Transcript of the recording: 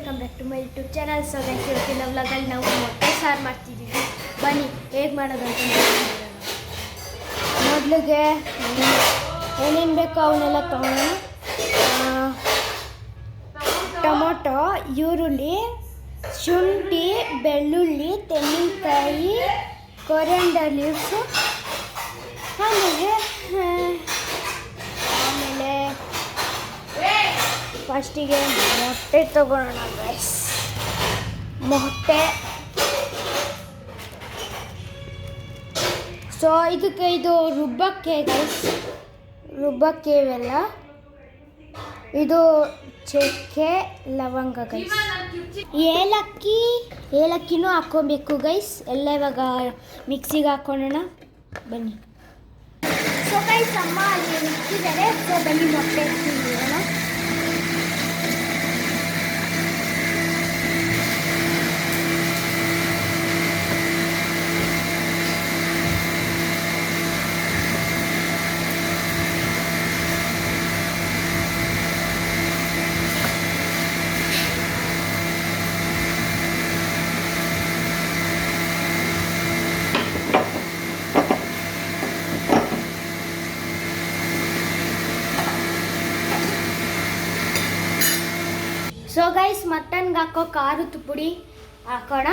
Welcome back to my YouTube channel. So guys ಇವತ್ತಿನ ವ್ಲಾಗಲ್ಲಿ ನಾವು ಮೊಟ್ಟೆ ಸಾರು ಮಾಡ್ತಿದ್ದೀವಿ. ಬನ್ನಿ ಹೇಗೆ ಮಾಡೋದು ಅಂತ ನೋಡೋಣ. ಮೊದಲಿಗೆ ಏನೇನು ಬೇಕೋ ಅವನ್ನೆಲ್ಲ ತೊಗೊಳ್ಳೋಣ. ಟೊಮೊಟೊ, ಈರುಳ್ಳಿ, ಶುಂಠಿ, ಬೆಳ್ಳುಳ್ಳಿ, ತೆಂಗಿನಕಾಯಿ, ಕೊರಿಯಾಂಡರ್ ಲೀವ್ಸು, ಆಮೇಲೆ ಫಸ್ಟಿಗೆ ಮೊಟ್ಟೆ ತಗೊಳ್ಳೋಣ ಗೈಸ್. ಮೊಟ್ಟೆ. ಸೊ ಇದಕ್ಕೆ ಇದು ರುಬ್ಬಕ್ಕೆ ಗೈಸ್, ರುಬ್ಬಕ್ಕೆ ಇವೆಲ್ಲ. ಇದು ಚಕ್ಕೆ, ಲವಂಗ ಗೈಸ್, ಏಲಕ್ಕಿನೂ ಹಾಕ್ಕೊಬೇಕು ಗೈಸ್. ಎಲ್ಲ ಇವಾಗ ಮಿಕ್ಸಿಗೆ ಹಾಕ್ಕೊಳ್ಳೋಣ ಬನ್ನಿ. ಸೊ ಗೈಸ್ ಅಮ್ಮ ಅಲ್ಲಿ ಇಟ್ಟಿದ್ದಾರೆ. ಸೊ ಬನ್ನಿ ಮೊಟ್ಟೆ ತಿಂದಿರೋಣ. ಸೊ ಗೈಸ್ ಮಟನ್ಗೆ ಹಾಕೋ ಖಾರದ ಪುಡಿ ಹಾಕೋಣ.